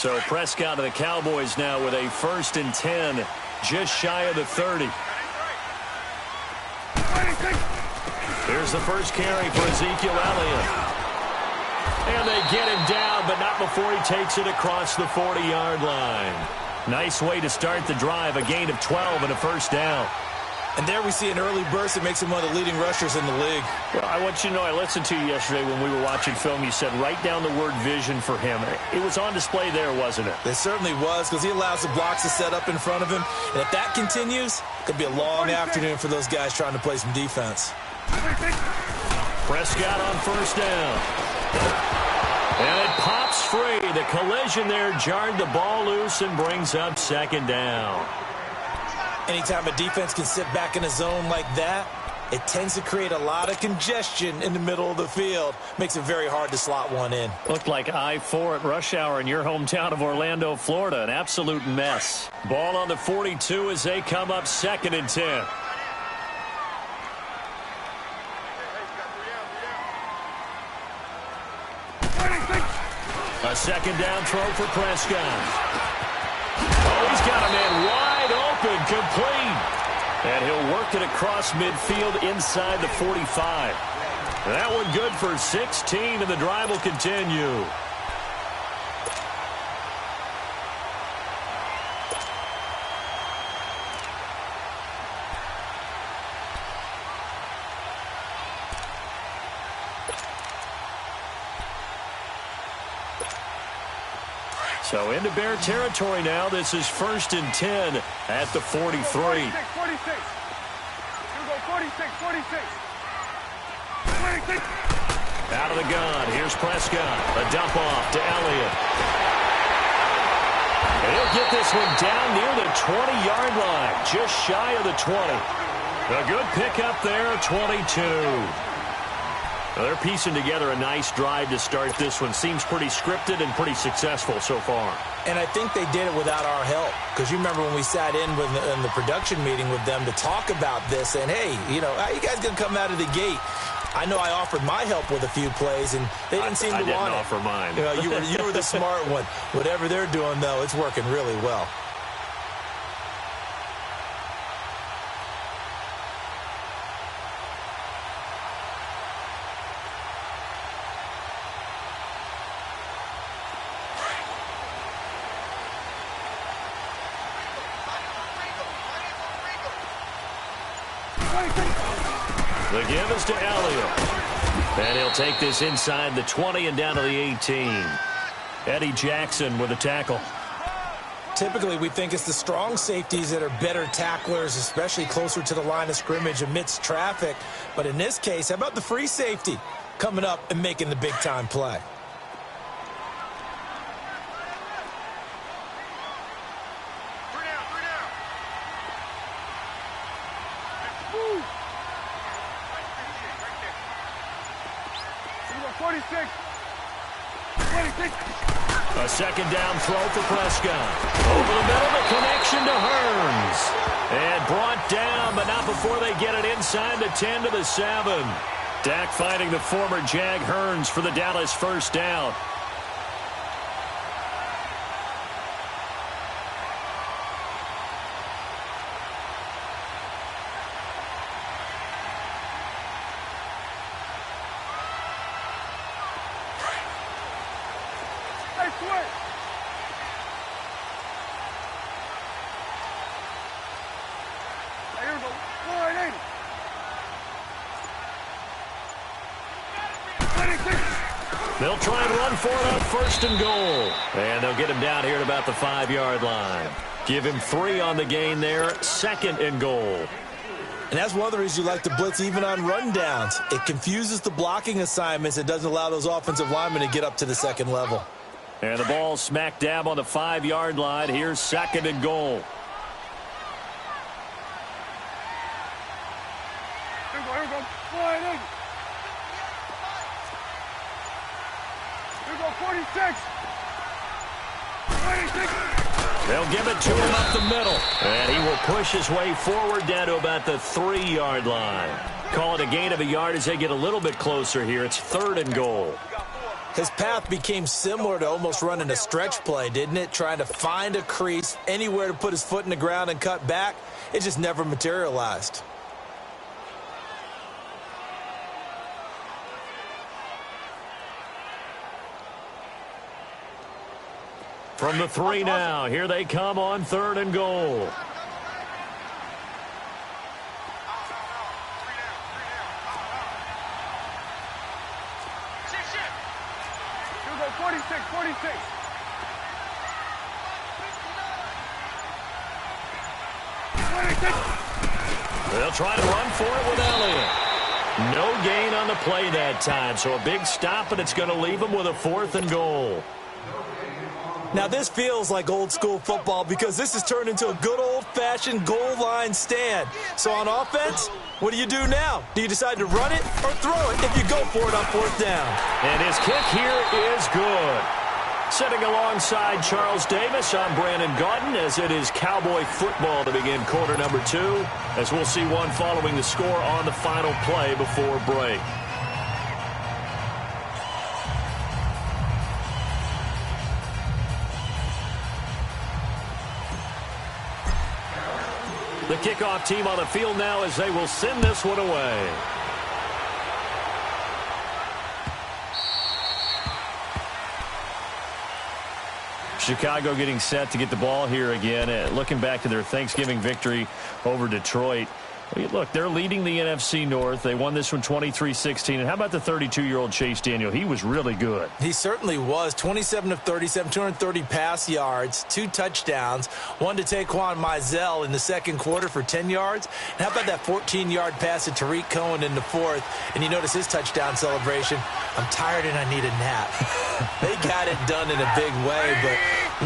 So Prescott of the Cowboys now with a 1st and 10, just shy of the 30. Here's the first carry for Ezekiel Elliott. And they get him down, but not before he takes it across the 40-yard line. Nice way to start the drive, a gain of 12 and a 1st down. And there we see an early burst that makes him one of the leading rushers in the league. Well, I want you to know, I listened to you yesterday when we were watching film. You said write down the word vision for him. It was on display there, wasn't it? It certainly was, because he allows the blocks to set up in front of him. And if that continues, it could be a long afternoon for those guys trying to play some defense. Prescott on 1st down. And it pops free. The collision there jarred the ball loose and brings up 2nd down. Anytime a defense can sit back in a zone like that, it tends to create a lot of congestion in the middle of the field. Makes it very hard to slot one in. Looked like I-4 at rush hour in your hometown of Orlando, Florida. An absolute mess. Ball on the 42 as they come up 2nd and 10. A 2nd down throw for Prescott. Oh, he's got a man wide open, complete. And he'll work it across midfield inside the 45. That one good for 16, and the drive will continue. So into Bear territory now. This is 1st and 10 at the 43. 46. Here we go, 46. Out of the gun. Here's Prescott. A dump off to Elliott. And he'll get this one down near the 20-yard line. Just shy of the 20. A good pickup there, 22. Well, they're piecing together a nice drive to start this one. Seems pretty scripted and pretty successful so far. And I think they did it without our help. Because you remember when we sat in the production meeting with them to talk about this. And, hey, you know, how you guys going to come out of the gate? I know I offered my help with a few plays, and they didn't seem to want it. I didn't offer mine. You know, you were the smart one. Whatever they're doing, though, it's working really well. The give is to Elliott. And he'll take this inside the 20 and down to the 18. Eddie Jackson with a tackle. Typically, we think it's the strong safeties that are better tacklers, especially closer to the line of scrimmage amidst traffic. But in this case, how about the free safety coming up and making the big-time play? A 2nd down throw for Prescott. Over the middle, the connection to Hearns. And brought down, but not before they get it inside the 10 to the 7. Dak finding the former Jag Hearns for the Dallas 1st down. They'll try and run for it on 1st and goal. And they'll get him down here at about the 5-yard line. Give him 3 on the gain there. 2nd and goal. And that's one of the reasons you like to blitz even on rundowns. It confuses the blocking assignments. It doesn't allow those offensive linemen to get up to the 2nd level. And the ball smack dab on the 5-yard line. Here's 2nd and goal. Here we go. Flying in. Here we go, 46. 26. They'll give it to him up the middle. And he will push his way forward down to about the 3-yard line. Call it a gain of a yard as they get a little bit closer here. It's 3rd and goal. His path became similar to almost running a stretch play, didn't it? Trying to find a crease, anywhere to put his foot in the ground and cut back. It just never materialized. From the 3 now, here they come on 3rd and goal. You go 46, 46. They'll try to run for it with Elliott. No gain on the play that time, so a big stop, and it's going to leave them with a 4th and goal. Now, this feels like old-school football because this has turned into a good old-fashioned goal line stand. So on offense, what do you do now? Do you decide to run it or throw it if you go for it on 4th down? And his kick here is good. Sitting alongside Charles Davis, I'm Brandon Gaudin, as it is Cowboy football to begin quarter number 2, as we'll see one following the score on the final play before break. The kickoff team on the field now as they will send this one away. Chicago getting set to get the ball here again. Looking back to their Thanksgiving victory over Detroit. Look, they're leading the NFC North. They won this one 23-16. And how about the 32-year-old Chase Daniel? He was really good. He certainly was. 27 of 37, 230 pass yards, 2 touchdowns, one to Taquan Mizell in the second quarter for 10 yards. And how about that 14-yard pass to Tariq Cohen in the 4th? And you notice his touchdown celebration. I'm tired and I need a nap. They got it done in a big way. But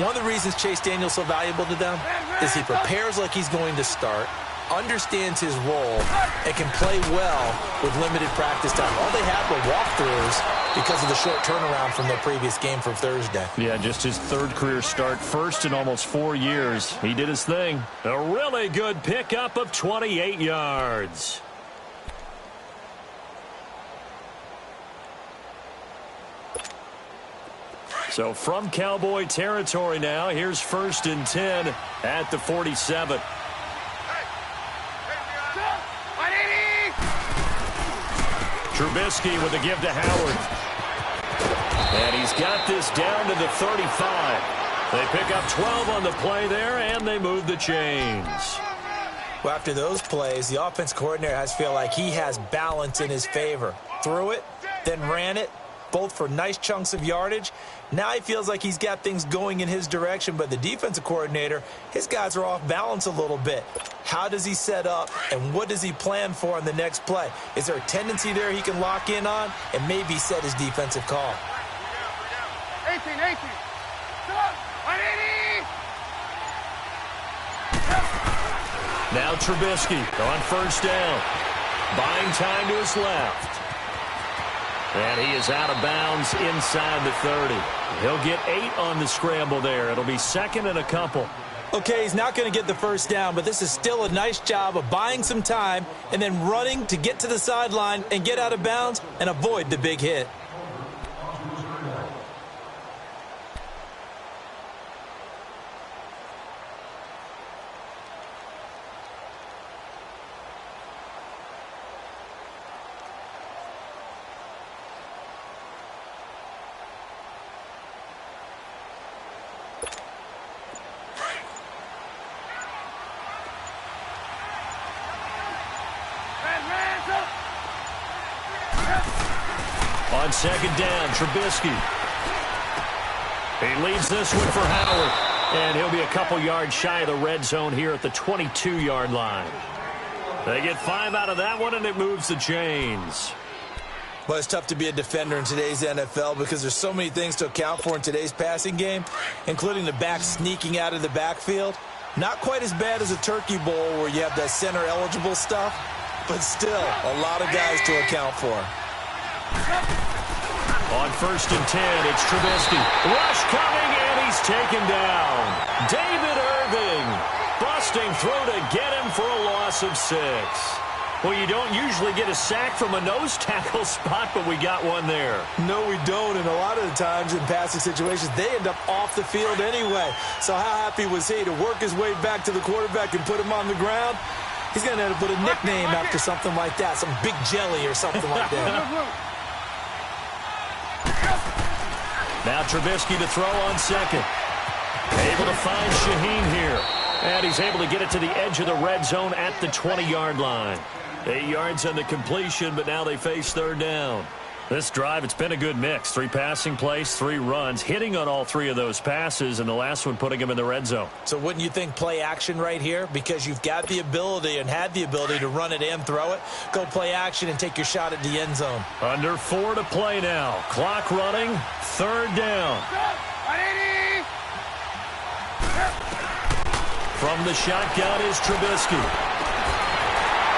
one of the reasons Chase Daniel's so valuable to them is he prepares like he's going to start, understands his role, and can play well with limited practice time. All they had were walkthroughs because of the short turnaround from their previous game from Thursday. Yeah, just his 3rd career start, first in almost 4 years. He did his thing. A really good pickup of 28 yards. So from Cowboy territory now, here's 1st and 10 at the 47. Trubisky with a give to Howard. And he's got this down to the 35. They pick up 12 on the play there, and they move the chains. Well, after those plays, the offense coordinator has to feel like he has balance in his favor. Threw it, then ran it, both for nice chunks of yardage. Now he feels like he's got things going in his direction, but the defensive coordinator, his guys are off balance a little bit. How does he set up, and what does he plan for on the next play? Is there a tendency there he can lock in on and maybe set his defensive call? 18, 18. Stop. 180. Now Trubisky on 1st down. Buying time to his left. And he is out of bounds inside the 30. He'll get 8 on the scramble there. It'll be 2nd and a couple. Okay, he's not going to get the 1st down, but this is still a nice job of buying some time and then running to get to the sideline and get out of bounds and avoid the big hit. On 2nd down, Trubisky. He leaves this one for Howard. And he'll be a couple yards shy of the red zone here at the 22-yard line. They get 5 out of that one, and it moves the chains. Well, it's tough to be a defender in today's NFL because there's so many things to account for in today's passing game, including the back sneaking out of the backfield. Not quite as bad as a Turkey Bowl where you have that center-eligible stuff, but still a lot of guys to account for. On 1st and 10, it's Trubisky. Rush coming, and he's taken down. David Irving busting through to get him for a loss of 6. Well, you don't usually get a sack from a nose tackle spot, but we got one there. No, we don't, and a lot of the times in passing situations, they end up off the field anyway. So how happy was he to work his way back to the quarterback and put him on the ground? He's going to have to put a nickname after something like that, some Big Jelly or something like that. Now Trubisky to throw on second. Able to find Shaheen here. And he's able to get it to the edge of the red zone at the 20-yard line. 8 yards on the completion, but now they face third down. This drive, it's been a good mix. 3 passing plays, 3 runs, hitting on all 3 of those passes, and the last one putting him in the red zone. So wouldn't you think play action right here? Because you've got the ability and had the ability to run it and throw it. Go play action and take your shot at the end zone. Under 4 to play now. Clock running, third down. From the shotgun is Trubisky.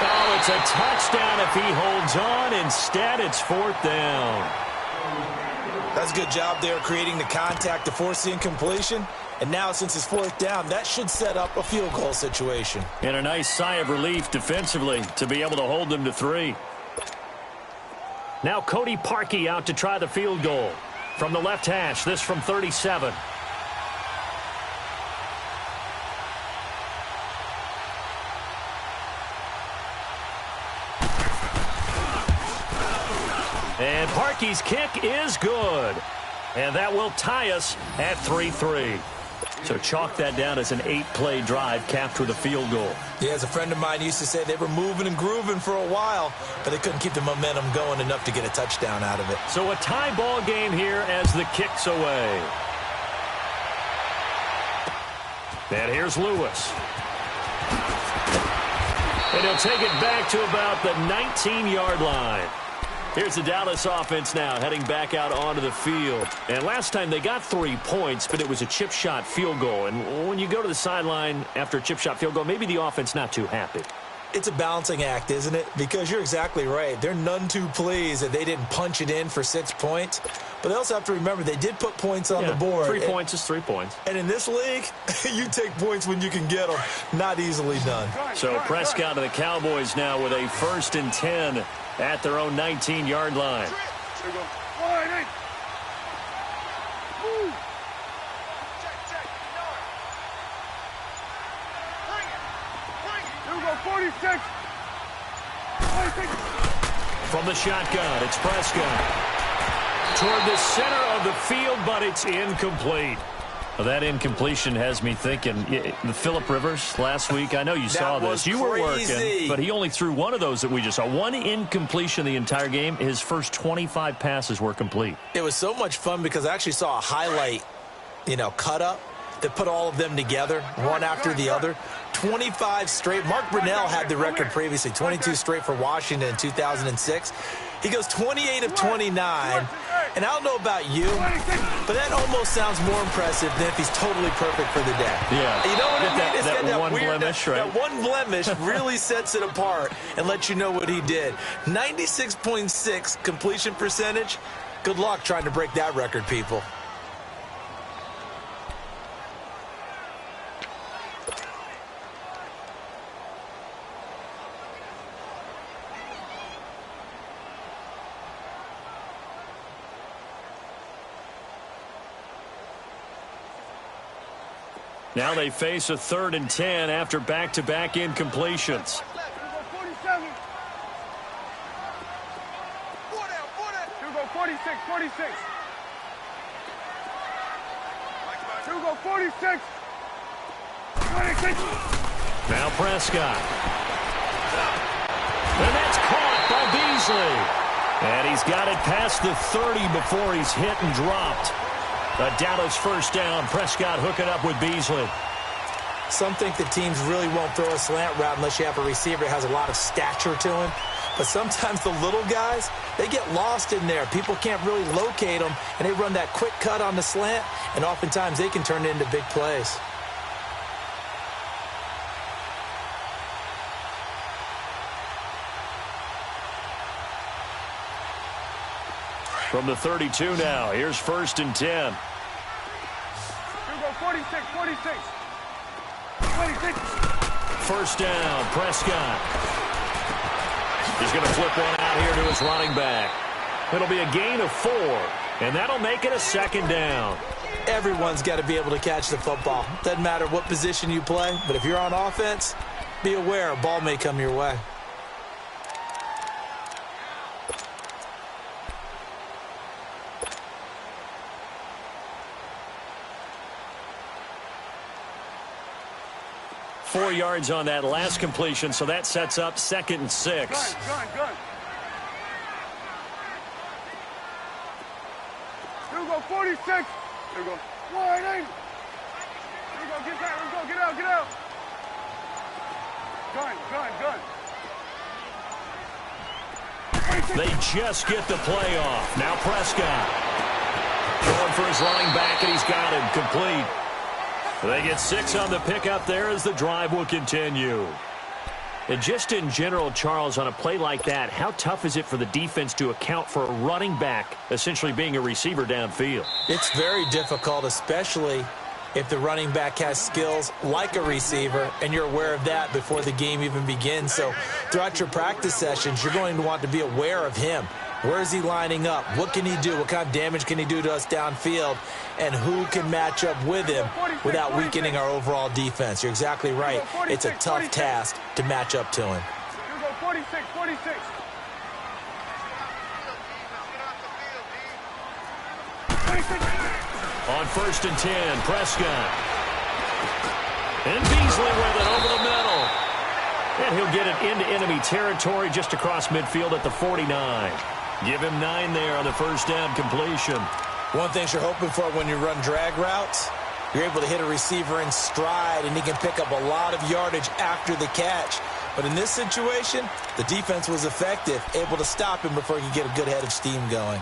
Oh, it's a touchdown if he holds on. Instead, it's fourth down. That's a good job there creating the contact to force the incompletion. And now, since it's fourth down, that should set up a field goal situation. And a nice sigh of relief defensively to be able to hold them to 3. Now Cody Parkey out to try the field goal. From the left hash, this from 37. And Parkey's kick is good. And that will tie us at 3-3. So chalk that down as an 8-play drive capped with a field goal. Yeah, as a friend of mine used to say, they were moving and grooving for a while, but they couldn't keep the momentum going enough to get a touchdown out of it. So a tie ball game here as the kick's away. And here's Lewis. And he'll take it back to about the 19-yard line. Here's the Dallas offense now heading back out onto the field. And last time they got 3 points, but it was a chip shot field goal. And when you go to the sideline after a chip shot field goal, maybe the offense not too happy. It's a balancing act, isn't it? Because you're exactly right. They're none too pleased that they didn't punch it in for 6 points. But they also have to remember they did put points on the board. 3 points is 3 points. And in this league, you take points when you can get them. Not easily done. So Prescott and the Cowboys now with a 1st and 10 at their own 19-yard line. From the shotgun, it's Prescott. Toward the center of the field, but it's incomplete. Well, that incompletion has me thinking, the Phillip Rivers last week, I know you saw this. You were working, but he only threw one of those that we just saw. One incompletion the entire game. His first 25 passes were complete. It was so much fun because I actually saw a highlight, cut up that put all of them together, one after the other. 25 straight. Mark Brunell had the record previously, 22 straight for Washington in 2006. He goes 28 of 29. And I don't know about you, but that almost sounds more impressive than if he's totally perfect for the day. Yeah. You know what I mean? It's that got one weird, blemish, right? That one blemish really sets it apart and lets you know what he did. 96.6 completion percentage. Good luck trying to break that record, people. Now they face a 3rd and 10 after back-to-back incompletions. 46. Now Prescott. And that's caught by Beasley. And he's got it past the 30 before he's hit and dropped. A Dallas first down. Prescott hooking up with Beasley. Some think that teams really won't throw a slant route unless you have a receiver that has a lot of stature to him. But sometimes the little guys, they get lost in there. People can't really locate them, and they run that quick cut on the slant, and oftentimes they can turn it into big plays. From the 32 now, here's 1st and 10. 46. First down, Prescott. He's going to flip one out here to his running back. It'll be a gain of 4, and that'll make it a second down. Everyone's got to be able to catch the football. Doesn't matter what position you play, but if you're on offense, be aware a ball may come your way. Four yards on that last completion, so that sets up 2nd and 6. Gun. Here we go, 46. Here we go. Wide angle. Here we go, get that. Let's go, get out. Gun. They just get the play off. Now Prescott. Going for his running back, and he's got him complete. They get 6 on the pickup there as the drive will continue. And just in general, Charles, on a play like that, how tough is it for the defense to account for a running back essentially being a receiver downfield? It's very difficult, especially if the running back has skills like a receiver, and you're aware of that before the game even begins. So throughout your practice sessions, you're going to want to be aware of him. Where is he lining up? What can he do? What kind of damage can he do to us downfield? And who can match up with him without weakening our overall defense? You're exactly right. It's a tough task to match up to him. Here we go, 46. On 1st and 10, Prescott. And Beasley with it over the middle. And he'll get it into enemy territory just across midfield at the 49. Give him 9 there on the first down completion. One thing you're hoping for when you run drag routes, you're able to hit a receiver in stride, and he can pick up a lot of yardage after the catch. But in this situation, the defense was effective, able to stop him before he could get a good head of steam going.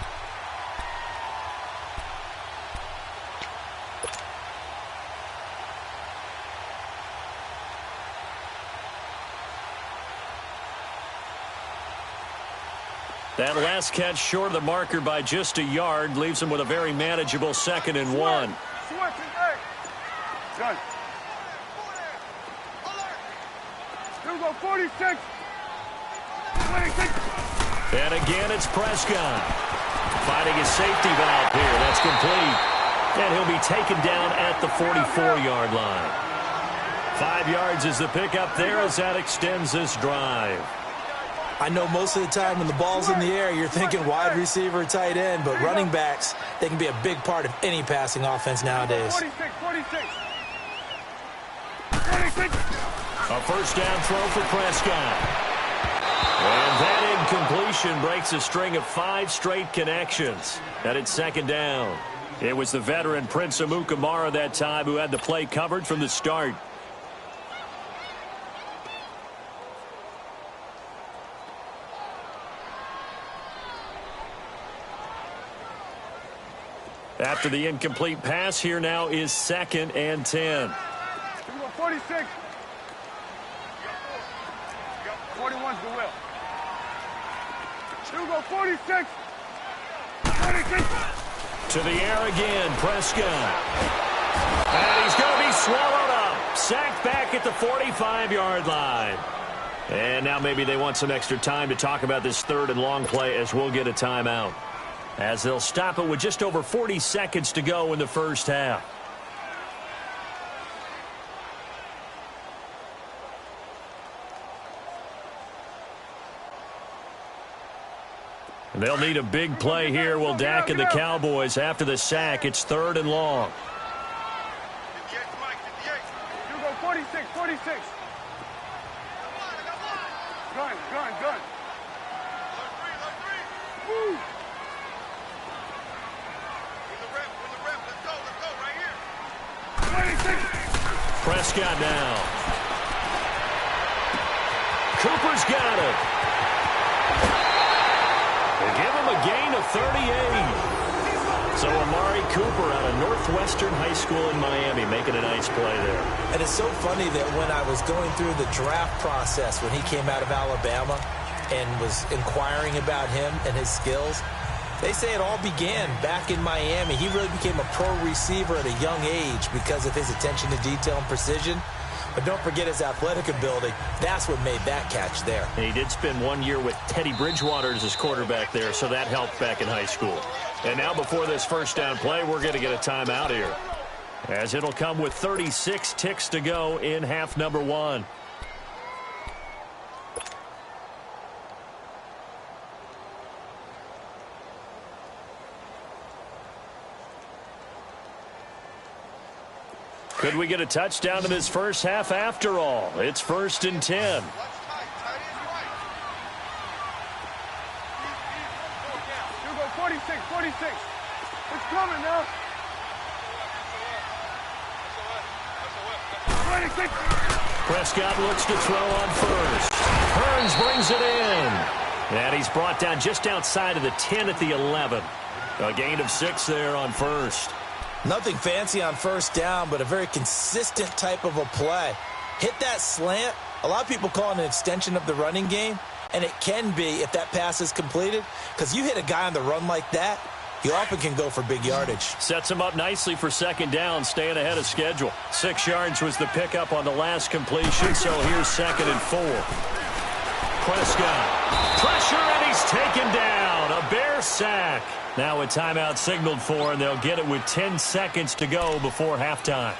That last catch short of the marker by just a yard leaves him with a very manageable 2nd and 1. Gun. Here we go, 46. 26. And again, it's Prescott. Finding his safety valve here. That's complete. And he'll be taken down at the 44-yard line. 5 yards is the pickup there as that extends this drive. I know most of the time when the ball's in the air, you're thinking wide receiver, tight end, but running backs, they can be a big part of any passing offense nowadays. 46. A first down throw for Prescott. And that incompletion breaks a string of 5 straight connections. And it's 2nd down. It was the veteran Prince Amukamara that time who had the play covered from the start. After the incomplete pass, here now is 2nd and 10. 46. 41's the will. Here we go, 46. 46. To the air again, Prescott. And he's going to be swallowed up. Sacked back at the 45-yard line. And now maybe they want some extra time to talk about this 3rd and long play as we'll get a timeout. As they'll stop it with just over 40 seconds to go in the first half. And they'll need a big play here. Will Dak and the Cowboys after the sack. It's 3rd and long. You go 46. Gun. Woo. Prescott now. Cooper's got it. They give him a gain of 38. So Amari Cooper out of Northwestern High School in Miami making a nice play there. And it's so funny that when I was going through the draft process when he came out of Alabama and was inquiring about him and his skills, they say it all began back in Miami. He really became a pro receiver at a young age because of his attention to detail and precision. But don't forget his athletic ability. That's what made that catch there. And he did spend 1 year with Teddy Bridgewater as his quarterback there, so that helped back in high school. And now before this first down play, we're going to get a timeout here, as it'll come with 36 ticks to go in half number 1. Could we get a touchdown in this first half after all? It's 1st and 10. You go 46, 46. It's coming now. 26. Prescott looks to throw on first. Hearns brings it in. And he's brought down just outside of the 10 at the 11. A gain of 6 there on first. Nothing fancy on first down, but a very consistent type of a play. Hit that slant. A lot of people call it an extension of the running game, and it can be if that pass is completed, because you hit a guy on the run like that, he often can go for big yardage. Sets him up nicely for second down, staying ahead of schedule. 6 yards was the pickup on the last completion, so here's 2nd and 4. Prescott. Pressure, and he's taken down. A Bear sack. Now a timeout signaled for, and they'll get it with 10 seconds to go before halftime.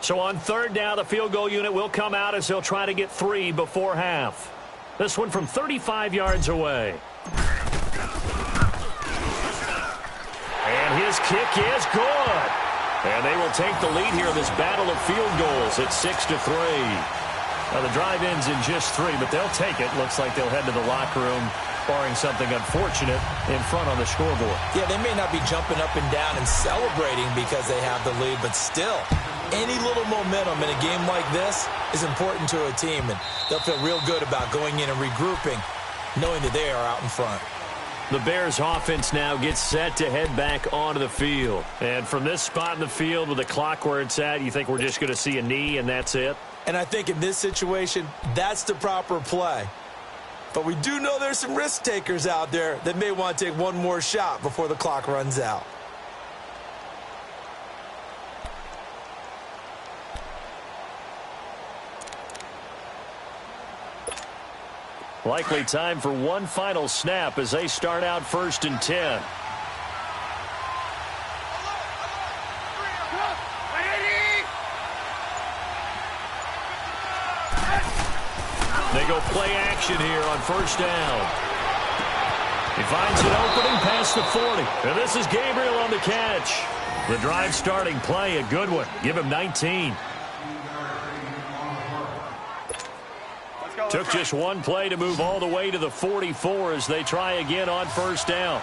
So on 3rd down, the field goal unit will come out as they'll try to get 3 before half. This one from 35 yards away. And his kick is good. And they will take the lead here in this battle of field goals at 6-3. Now the drive ends in just 3, but they'll take it. Looks like they'll head to the locker room, barring something unfortunate, in front on the scoreboard. Yeah, they may not be jumping up and down and celebrating because they have the lead, but still, any little momentum in a game like this is important to a team, and they'll feel real good about going in and regrouping, knowing that they are out in front. The Bears offense now gets set to head back onto the field. And from this spot in the field with the clock where it's at, you think we're just going to see a knee and that's it? And I think in this situation, that's the proper play. But we do know there's some risk takers out there that may want to take one more shot before the clock runs out. Likely time for one final snap as they start out 1st and 10. They go play action here on 1st down. He finds an opening past the 40. And this is Gabriel on the catch. The drive starting play, a good one. Give him 19. Took just one play to move all the way to the 44 as they try again on 1st down.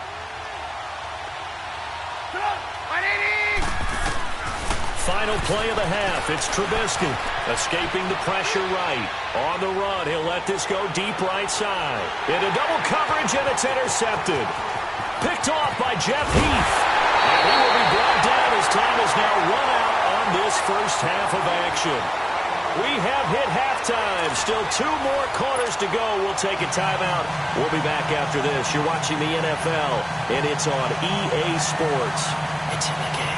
Final play of the half. It's Trubisky escaping the pressure right. On the run, he'll let this go deep right side. Into double coverage, and it's intercepted. Picked off by Jeff Heath. And he will be brought down as time is now run out on this first half of action. We have hit halftime. Still 2 more quarters to go. We'll take a timeout. We'll be back after this. You're watching the NFL, and it's on EA Sports. It's in the game.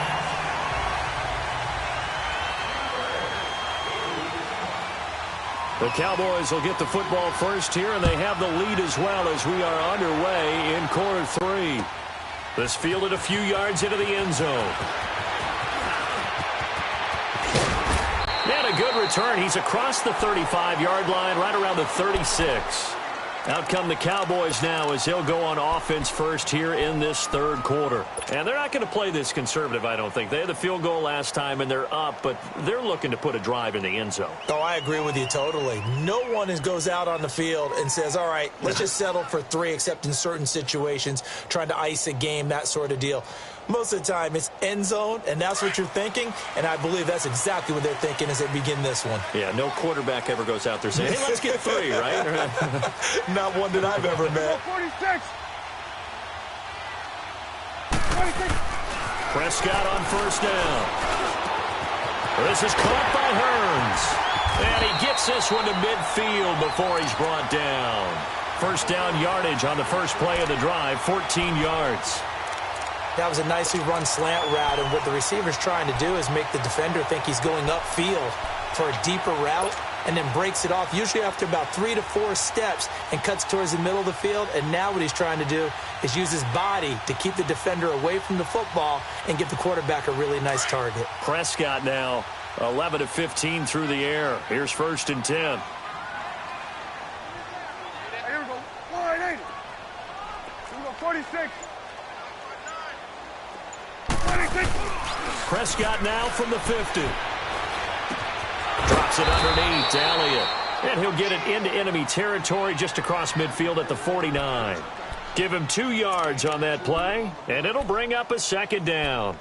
The Cowboys will get the football first here, and they have the lead as well as we are underway in quarter 3. This fielded a few yards into the end zone. And a good return. He's across the 35-yard line, right around the 36. Out come the Cowboys now as they'll go on offense first here in this 3rd quarter. And they're not going to play this conservative, I don't think. They had the field goal last time, and they're up, but they're looking to put a drive in the end zone. Oh, I agree with you totally. No one goes out on the field and says, all right, let's just settle for 3, except in certain situations, trying to ice a game, that sort of deal. Most of the time, it's end zone, and that's what you're thinking, and I believe that's exactly what they're thinking as they begin this one. Yeah, no quarterback ever goes out there saying, hey, let's get 3, right? Not one that I've ever met. 46. Prescott on 1st down. This is caught by Hearns. And he gets this one to midfield before he's brought down. First down yardage on the first play of the drive, 14 yards. That was a nicely run slant route, and what the receiver's trying to do is make the defender think he's going upfield for a deeper route, and then breaks it off, usually after about 3 to 4 steps, and cuts towards the middle of the field. And now what he's trying to do is use his body to keep the defender away from the football and give the quarterback a really nice target. Prescott now 11 of 15 through the air. Here's 1st and 10. Here we go. Wide 80. Here we go. 46. 26. Prescott now from the 50. Drops it underneath to Elliott. And he'll get it into enemy territory just across midfield at the 49. Give him 2 yards on that play, and it'll bring up a 2nd down.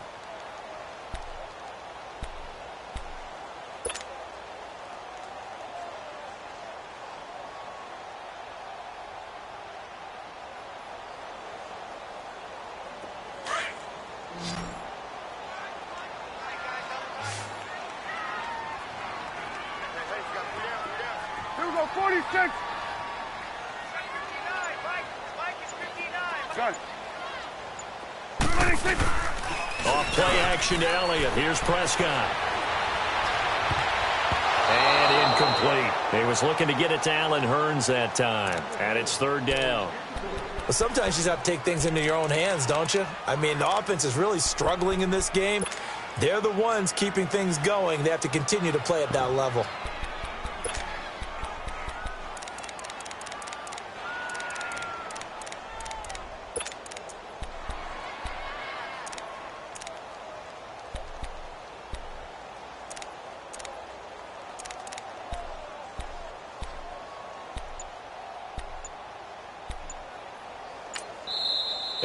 Here we go. 46. Gun. 26. Off play action to Elliott. Here's Prescott. And incomplete. He was looking to get it to Allen Hurns that time. And it's 3rd down. Well, sometimes you just have to take things into your own hands, don't you? I mean, the offense is really struggling in this game. They're the ones keeping things going. They have to continue to play at that level.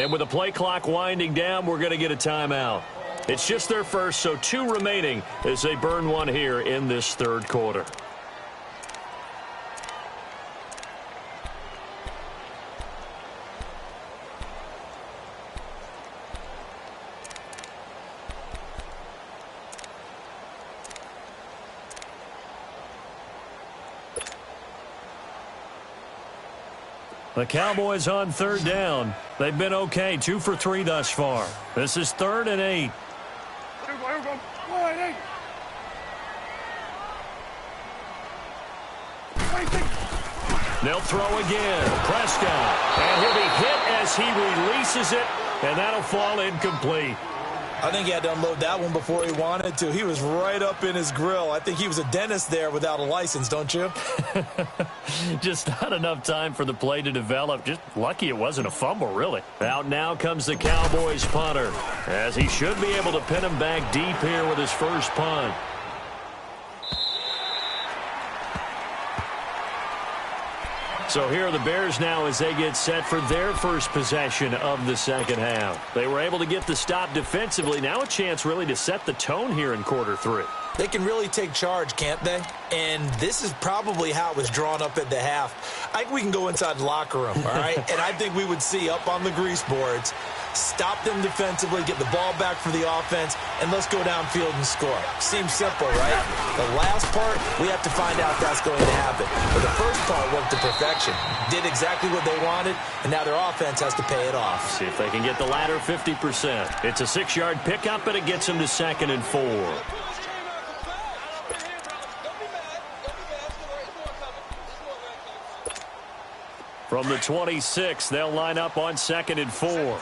And with the play clock winding down, we're going to get a timeout. It's just their first, so 2 remaining as they burn one here in this 3rd quarter. The Cowboys on 3rd down. They've been okay, 2 for 3 thus far. This is 3rd and 8. Here we go. Here we go. Wide 80. 26. They'll throw again. Prescott. And he'll be hit as he releases it, and that'll fall incomplete. I think he had to unload that one before he wanted to. He was right up in his grill. I think he was a dentist there without a license, don't you? Just not enough time for the play to develop. Just lucky it wasn't a fumble, really. Out now comes the Cowboys punter, as he should be able to pin him back deep here with his first punt. So here are the Bears now as they get set for their first possession of the 2nd half. They were able to get the stop defensively. Now a chance really to set the tone here in quarter 3. They can really take charge, can't they? And this is probably how it was drawn up at the half. I think we can go inside the locker room, all right? And I think we would see up on the grease boards, stop them defensively, get the ball back for the offense, and let's go downfield and score. Seems simple, right? The last part, we have to find out if that's going to happen. But the first part worked to perfection. Did exactly what they wanted, and now their offense has to pay it off. See if they can get the latter 50%. It's a 6-yard pickup, and it gets them to 2nd and 4. From the 26, they'll line up on 2nd and 4. 18,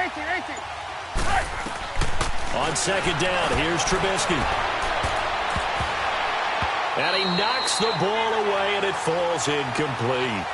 18. On 2nd down, here's Trubisky. And he knocks the ball away, and it falls incomplete.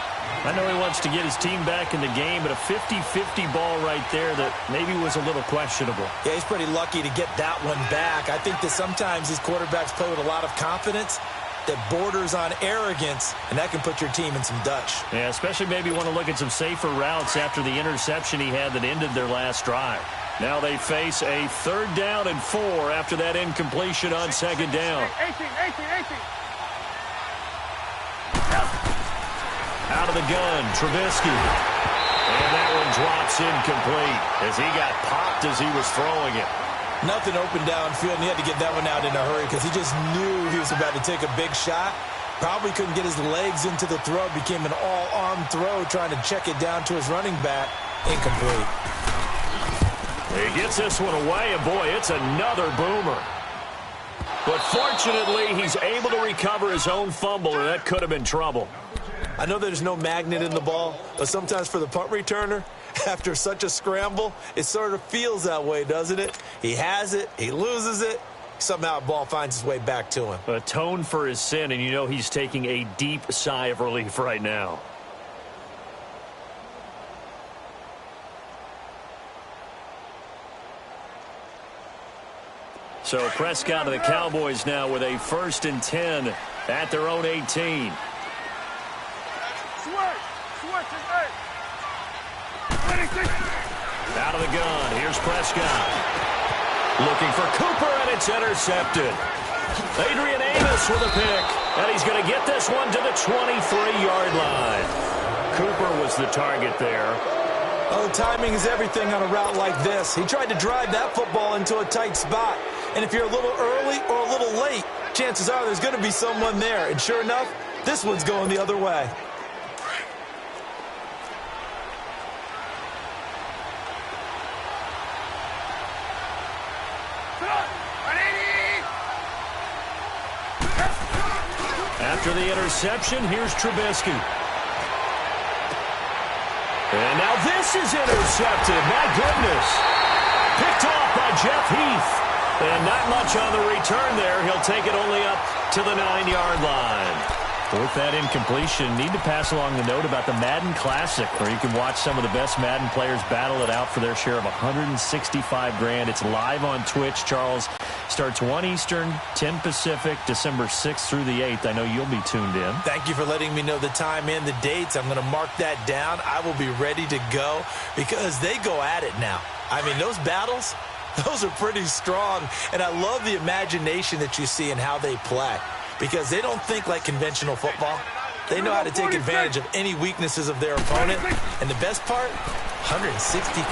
I know he wants to get his team back in the game, but a 50-50 ball right there that maybe was a little questionable. Yeah, he's pretty lucky to get that one back. I think that sometimes these quarterbacks play with a lot of confidence that borders on arrogance, and that can put your team in some Dutch. Yeah, especially maybe want to look at some safer routes after the interception he had that ended their last drive. Now they face a 3rd down and 4 after that incompletion on 2nd down. 18. Out of the gun, Trubisky. And that one drops incomplete as he got popped as he was throwing it. Nothing open downfield, and he had to get that one out in a hurry because he just knew he was about to take a big shot. Probably couldn't get his legs into the throw. Became an all-arm throw trying to check it down to his running back. Incomplete. He gets this one away, and boy, it's another boomer. But fortunately, he's able to recover his own fumble, or that could have been trouble. I know there's no magnet in the ball, but sometimes for the punt returner, after such a scramble, it sort of feels that way, doesn't it? He has it, he loses it, somehow the ball finds its way back to him. Atone for his sin, and you know he's taking a deep sigh of relief right now. So Prescott of the Cowboys now with a 1st and 10 at their own 18. Out of the gun, here's Prescott. Looking for Cooper, and it's intercepted. Adrian Amos with a pick, and he's going to get this one to the 23-yard line. Cooper was the target there. Oh, timing is everything on a route like this. He tried to drive that football into a tight spot. And if you're a little early or a little late, chances are there's going to be someone there. And sure enough, this one's going the other way. After the interception, here's Trubisky. And now this is intercepted. My goodness. Picked off by Jeff Heath. And not much on the return there. He'll take it only up to the 9-yard line. With that incompletion, need to pass along the note about the Madden Classic, where you can watch some of the best Madden players battle it out for their share of $165 grand. It's live on Twitch, Charles. Starts 1 Eastern, 10 Pacific, December 6th through the 8th. I know you'll be tuned in. Thank you for letting me know the time and the dates. I'm going to mark that down. I will be ready to go because they go at it now. I mean, those battles, those are pretty strong. And I love the imagination that you see in how they play because they don't think like conventional football. They know how to take advantage of any weaknesses of their opponent. And the best part, $165,000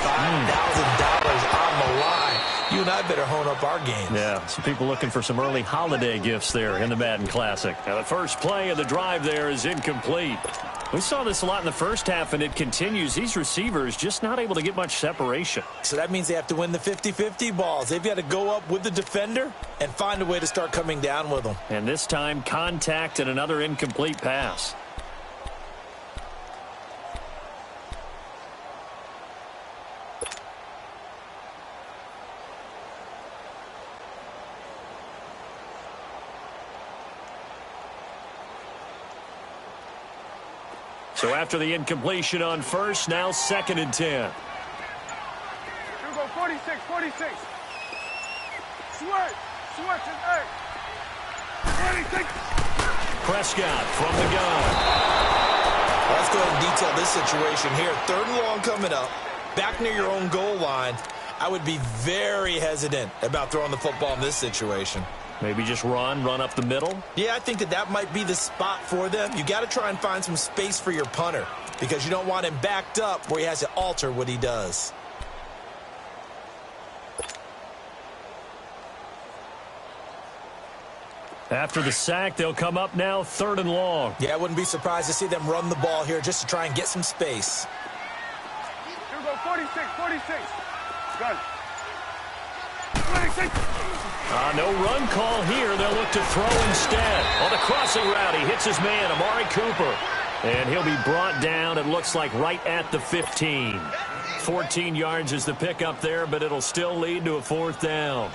on the line. You and I better hone up our games. Yeah, some people looking for some early holiday gifts there in the Madden Classic. Now, the first play of the drive there is incomplete. We saw this a lot in the first half, and it continues. These receivers just not able to get much separation. So that means they have to win the 50-50 balls. They've got to go up with the defender and find a way to start coming down with them. And this time, contact and another incomplete pass. So after the incompletion on first, now 2nd and 10. Here we go, 46. Switch, and 8. 46. Prescott from the gun. Let's go ahead and detail this situation here. 3rd and long coming up. Back near your own goal line. I would be very hesitant about throwing the football in this situation. Maybe just run up the middle. Yeah, I think that might be the spot for them. You got to try and find some space for your punter because you don't want him backed up where he has to alter what he does. After the sack, they'll come up now 3rd and long. Yeah, I wouldn't be surprised to see them run the ball here just to try and get some space. Here we go, 46. Gun. 26. No run call here. They'll look to throw instead. On the crossing route, he hits his man, Amari Cooper. And he'll be brought down, it looks like, right at the 15. 14 yards is the pickup there, but it'll still lead to a 4th down.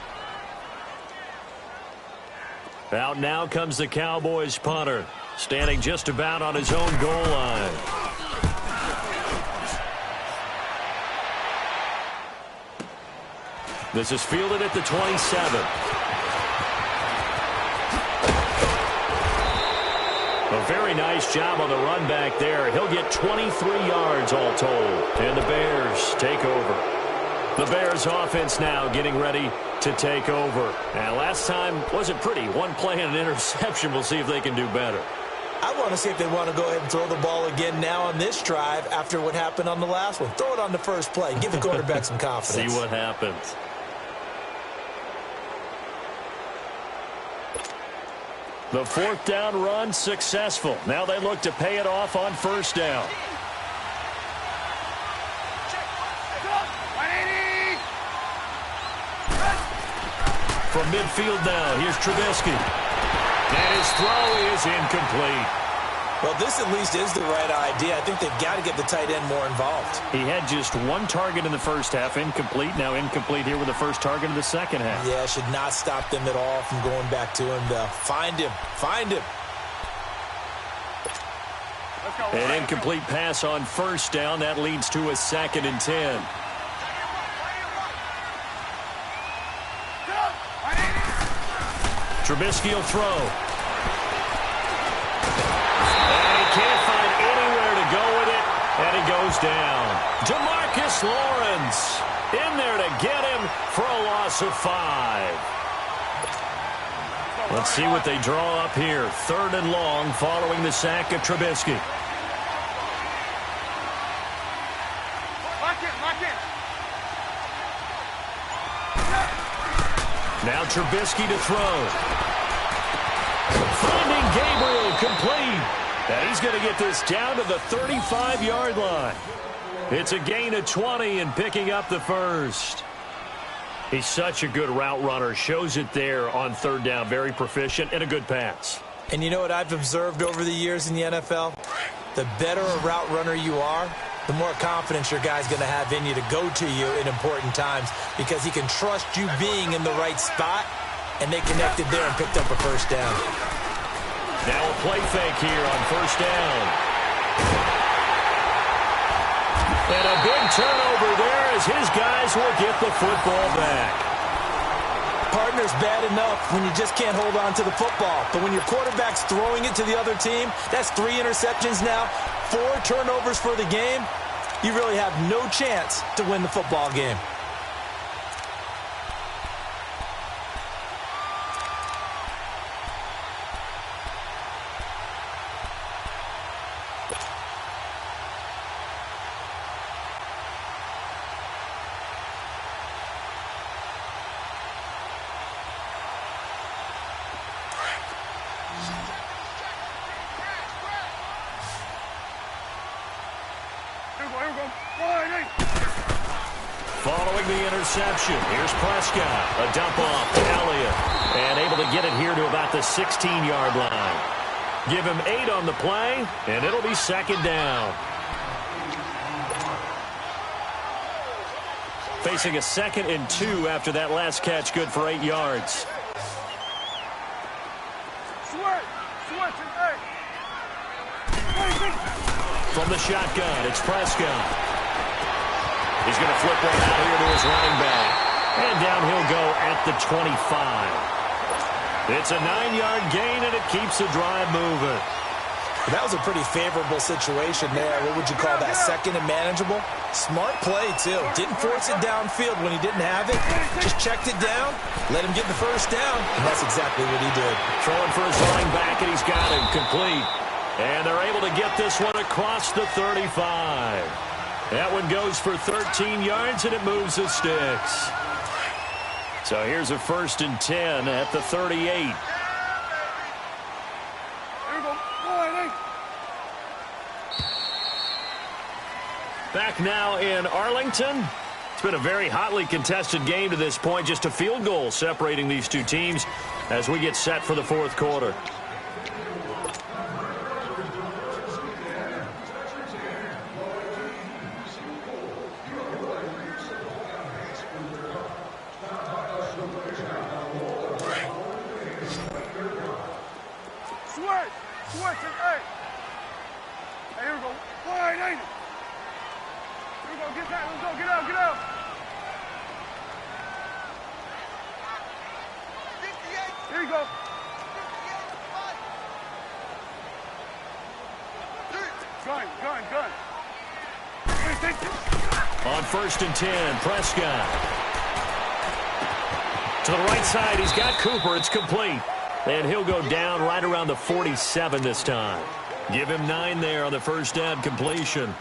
Out now comes the Cowboys punter, standing just about on his own goal line. This is fielded at the 27. A very nice job on the run back there. He'll get 23 yards all told. And the Bears take over. The Bears offense now getting ready to take over. And last time wasn't pretty. One play and an interception. We'll see if they can do better. I want to see if they want to go ahead and throw the ball again now on this drive after what happened on the last one. Throw it on the first play. Give the quarterback some confidence. See what happens. The fourth down run successful. Now they look to pay it off on first down. From midfield now, here's Trubisky. And his throw is incomplete. Well, this at least is the right idea. I think they've got to get the tight end more involved. He had just one target in the first half, incomplete. Now incomplete here with the first target of the second half. Yeah, should not stop them at all from going back to him to find him. Find him. An incomplete pass on first down. That leads to a 2nd and 10. Trubisky will throw. Can't find anywhere to go with it, and it goes down. DeMarcus Lawrence in there to get him for a loss of 5. Let's see what they draw up here. 3rd and long following the sack of Trubisky. Now Trubisky to throw. Finding Gabriel complete. And he's going to get this down to the 35-yard line. It's a gain of 20 and picking up the first. He's such a good route runner. Shows it there on 3rd down. Very proficient and a good pass. And you know what I've observed over the years in the NFL? The better a route runner you are, the more confidence your guy's going to have in you to go to you in important times because he can trust you being in the right spot, and they connected there and picked up a first down. Now a play fake here on first down. And a big turnover there as his guys will get the football back. Partner's bad enough when you just can't hold on to the football. But when your quarterback's throwing it to the other team, that's 3 interceptions now, 4 turnovers for the game. You really have no chance to win the football game. Following the interception, here's Prescott. A dump off to Elliott. And able to get it here to about the 16-yard line. Give him 8 on the play, and it'll be 2nd down. Facing a 2nd and 2 after that last catch, good for 8 yards. From the shotgun, it's Prescott. He's going to flip one out here to his running back. And down he'll go at the 25. It's a 9-yard gain, and it keeps the drive moving. That was a pretty favorable situation there. What would you call that, 2nd and manageable? Smart play, too. Didn't force it downfield when he didn't have it. Just checked it down, let him get the first down, and that's exactly what he did. Throwing for his running back, and he's got him complete. And they're able to get this one across the 35. That one goes for 13 yards, and it moves the sticks. So here's a 1st and 10 at the 38. Back now in Arlington. It's been a very hotly contested game to this point. Just a field goal separating these two teams as we get set for the 4th quarter. On 1st and 10, Prescott. To the right side, he's got Cooper. It's complete. And he'll go down right around the 47 this time. Give him 9 there on the first down completion.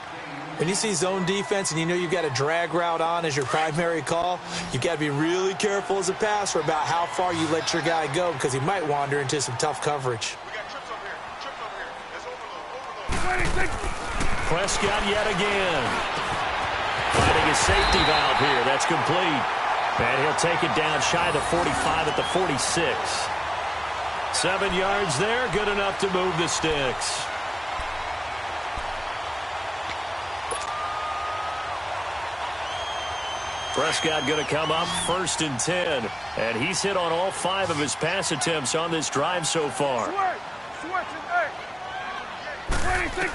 When you see zone defense and you know you've got a drag route on as your primary call, you've got to be really careful as a passer about how far you let your guy go because he might wander into some tough coverage. We got trips over here. Trips over here. There's overload. Prescott yet again. Finding his safety valve here. That's complete. And he'll take it down shy of the 45 at the 46. 7 yards there. Good enough to move the sticks. Prescott going to come up 1st and 10. And he's hit on all 5 of his pass attempts on this drive so far. Switch it, 26.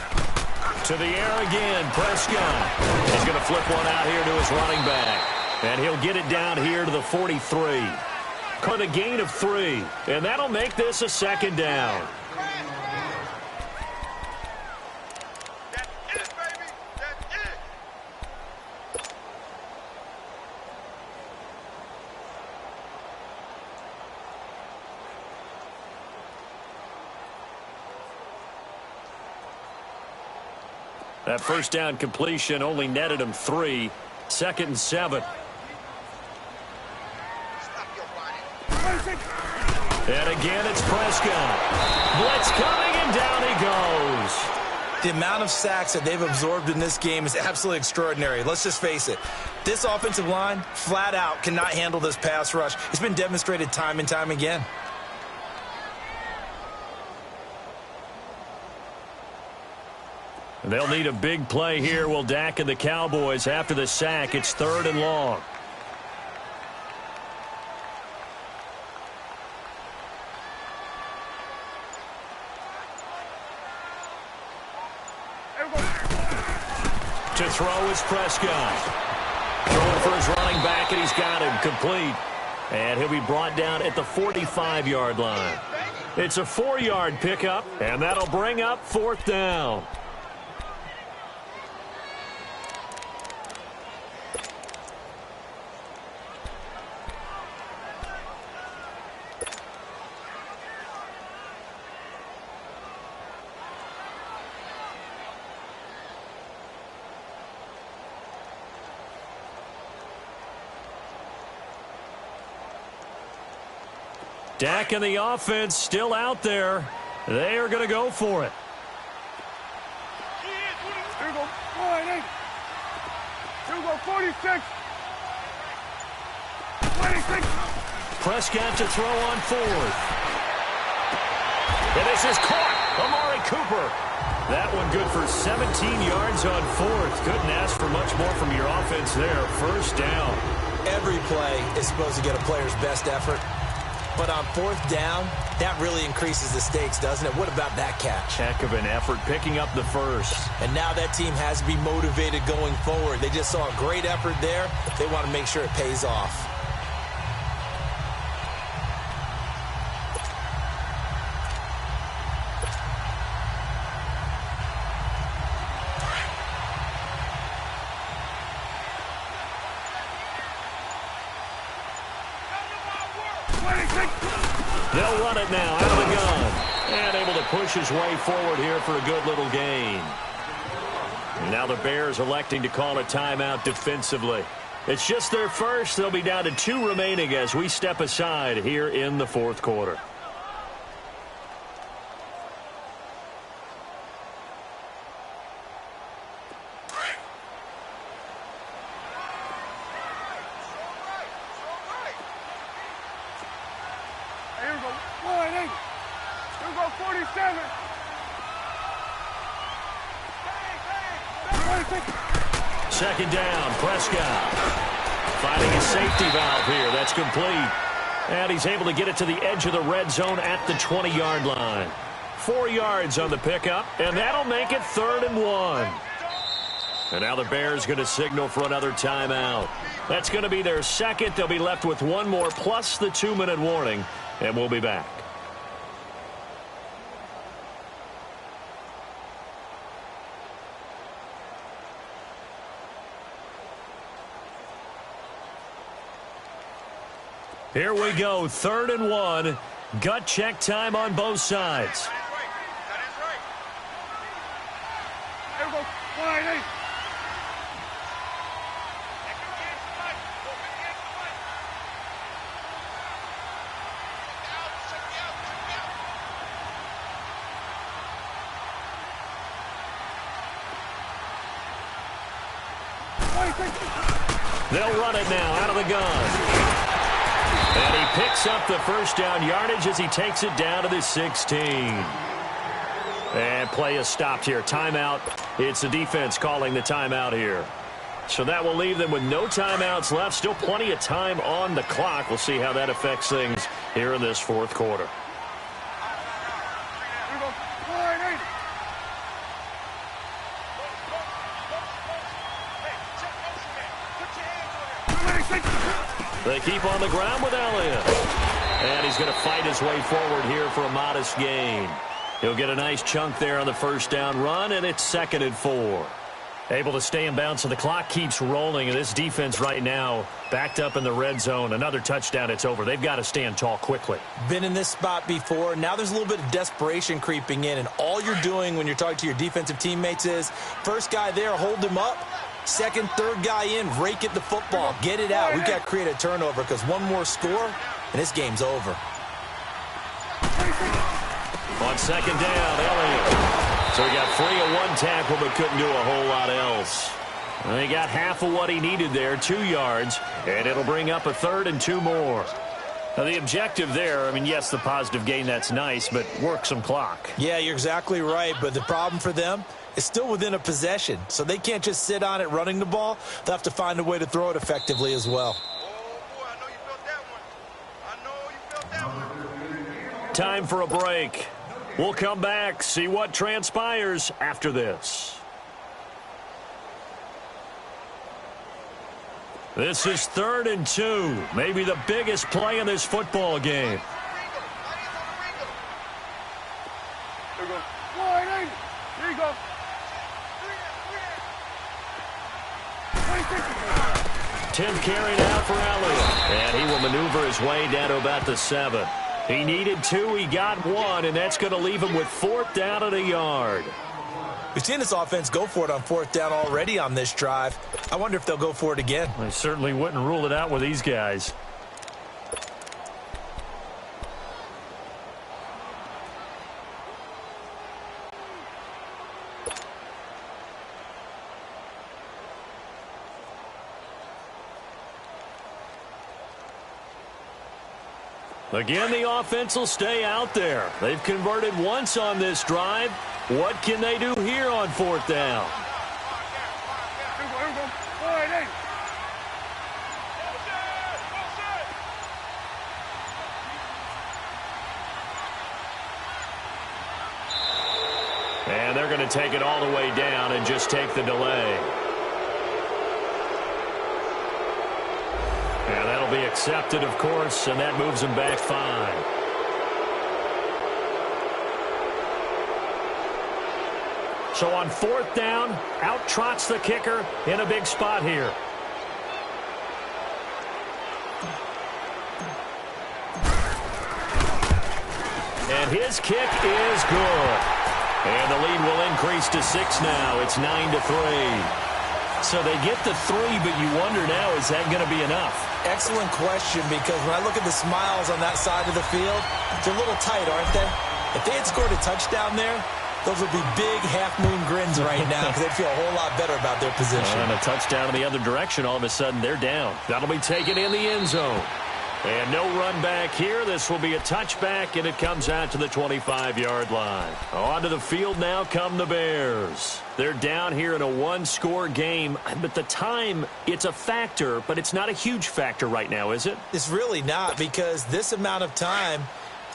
To the air again, Prescott. He's going to flip one out here to his running back. And he'll get it down here to the 43. Cut a gain of 3. And that'll make this a 2nd down. That's it, baby. That's it. That first down completion only netted him 3. 2nd and 7. And again, it's Prescott. Blitz coming, and down he goes. The amount of sacks that they've absorbed in this game is absolutely extraordinary. Let's just face it. This offensive line, flat out, cannot handle this pass rush. It's been demonstrated time and time again. They'll need a big play here. Will Dak and the Cowboys after the sack. It's 3rd and long. To throw is Prescott. Throwing for his running back, and he's got him complete. And he'll be brought down at the 45-yard line. It's a 4-yard pickup, and that'll bring up 4th down. Dak and the offense still out there. They are going to go for it. Here we go. 48. Here we go. 46. 26. Prescott to throw on 4th. And this is caught. Amari Cooper. That one good for 17 yards on 4th. Couldn't ask for much more from your offense there. 1st down. Every play is supposed to get a player's best effort. But on 4th down, that really increases the stakes, doesn't it? What about that catch? Heck of an effort picking up the first. And now that team has to be motivated going forward. They just saw a great effort there. They want to make sure it pays off. They'll run it now out of the gun. And able to push his way forward here for a good little gain. And now the Bears electing to call a timeout defensively. It's just their first. They'll be down to 2 remaining as we step aside here in the 4th quarter. Here we go. 48. Here we go. 47. 26. 2nd down, Prescott. Finding his safety valve here. That's complete. And he's able to get it to the edge of the red zone at the 20-yard line. 4 yards on the pickup, and that'll make it 3rd and 1. And now the Bears going to signal for another timeout. That's going to be their second. They'll be left with 1 more plus the 2-minute warning, and we'll be back. Here we go, 3rd and 1. Gut check time on both sides. There we go. Wide 8. They'll run it now out of the gun. And he picks up the first down yardage as he takes it down to the 16. And play is stopped here. Timeout. It's the defense calling the timeout here. So that will leave them with no timeouts left. Still plenty of time on the clock. We'll see how that affects things here in this fourth quarter. They keep on the ground with Elliott. And he's going to fight his way forward here for a modest gain. He'll get a nice chunk there on the first down run, and it's 2nd and 4. Able to stay in bounds, so the clock keeps rolling. And this defense right now backed up in the red zone. Another touchdown, it's over. They've got to stand tall quickly. Been in this spot before. Now there's a little bit of desperation creeping in. And all you're doing when you're talking to your defensive teammates is, first guy there, hold him up. Second, third guy in, rake at the football. Get it out. We've got to create a turnover because one more score, and this game's over. On second down, Elliott. So he got free of one tackle but couldn't do a whole lot else. And he got half of what he needed there, 2 yards, and it'll bring up a 3rd and 2 more. Now, the objective there, I mean, yes, the positive gain, that's nice, but work some clock. Yeah, you're exactly right, but the problem for them is still within a possession, so they can't just sit on it running the ball. They'll have to find a way to throw it effectively as well. Time for a break. We'll come back, see what transpires after this. This is 3rd and 2, maybe the biggest play in this football game. There you go. Wide 8. There you go. 10th carry now for Elliott. And he will maneuver his way down to about the 7. He needed 2, he got 1, and that's going to leave him with 4th down and a yard. We've seen this offense go for it on 4th down already on this drive. I wonder if they'll go for it again. I certainly wouldn't rule it out with these guys. Again, the offense will stay out there. They've converted once on this drive. What can they do here on 4th down? Here we go. Wide 8. And they're going to take it all the way down and just take the delay. And that'll be accepted, of course, and that moves them back 5. So on 4th down, out trots the kicker in a big spot here. And his kick is good. And the lead will increase to 6 now. It's 9-3. So they get the 3, but you wonder now, is that going to be enough? Excellent question, because when I look at the smiles on that side of the field, they're a little tight, aren't they? If they had scored a touchdown there, those would be big half-moon grins right now because they'd feel a whole lot better about their position. And a touchdown in the other direction, all of a sudden they're down. That'll be taken in the end zone. And no run back here. This will be a touchback, and it comes out to the 25-yard line. Onto the field now come the Bears. They're down here in a one-score game, but the time, it's a factor, but it's not a huge factor right now, is it? It's really not, because this amount of time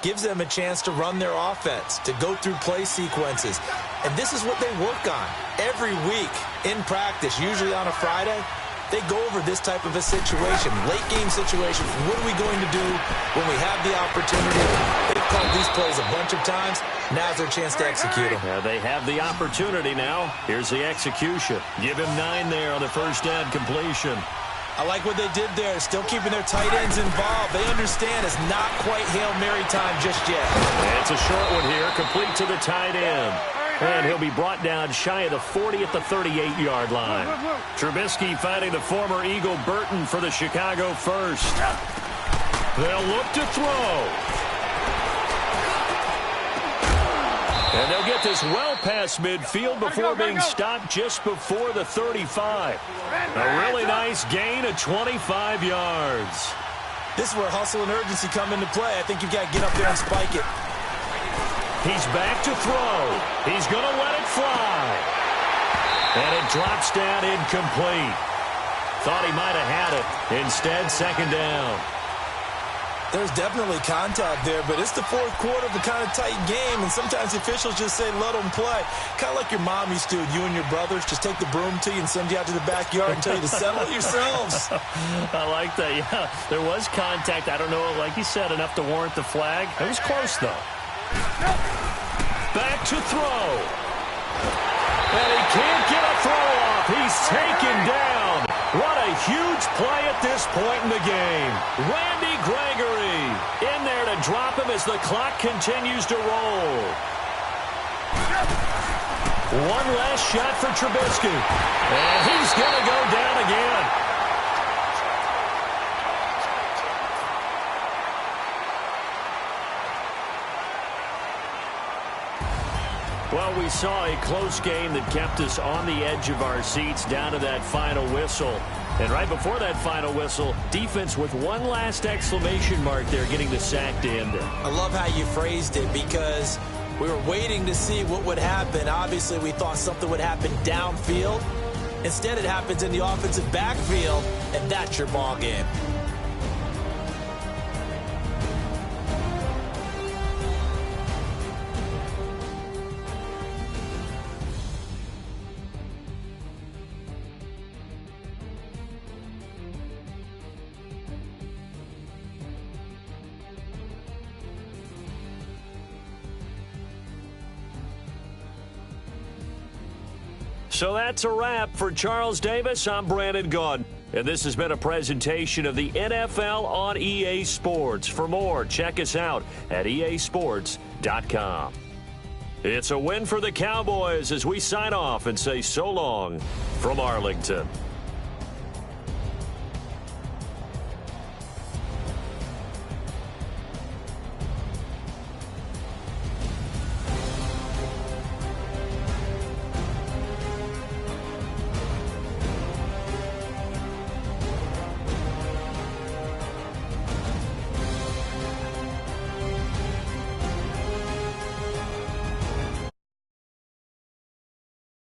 gives them a chance to run their offense, to go through play sequences. And this is what they work on every week in practice, usually on a Friday. They go over this type of a situation, late-game situation. What are we going to do when we have the opportunity? They've called these plays a bunch of times. Now's their chance to execute them. Yeah, they have the opportunity now. Here's the execution. Give him 9 there on the first down completion. I like what they did there, still keeping their tight ends involved. They understand it's not quite Hail Mary time just yet. It's a short one here, complete to the tight end. And he'll be brought down shy of the 40 at the 38-yard line. Trubisky finding the former Eagle Burton for the Chicago first. They'll look to throw. And they'll get this well past midfield before being stopped just before the 35. A really nice gain of 25 yards. This is where hustle and urgency come into play. I think you've got to get up there and spike it. He's back to throw. He's going to let it fly. And it drops down incomplete. Thought he might have had it. Instead, second down. There's definitely contact there, but it's the fourth quarter of a kind of tight game, and sometimes the officials just say, let them play. Kind of like your mom used to, you and your brothers, just take the broom to you and send you out to the backyard and tell you to settle it yourselves. I like that, yeah. There was contact. I don't know, like you said, enough to warrant the flag. It was close, though. Back to throw. And he can't get a throw off. He's taken down. What a huge play at this point in the game. Randy Gregory in there to drop him as the clock continues to roll. One last shot for Trubisky. And he's going to go down again. Well, we saw a close game that kept us on the edge of our seats down to that final whistle. And right before that final whistle, defense with one last exclamation mark there, getting the sack to end it. I love how you phrased it because we were waiting to see what would happen. Obviously, we thought something would happen downfield. Instead, it happens in the offensive backfield, and that's your ball game. So that's a wrap for Charles Davis. I'm Brandon Gaudin, and this has been a presentation of the NFL on EA Sports. For more, check us out at easports.com. It's a win for the Cowboys as we sign off and say so long from Arlington.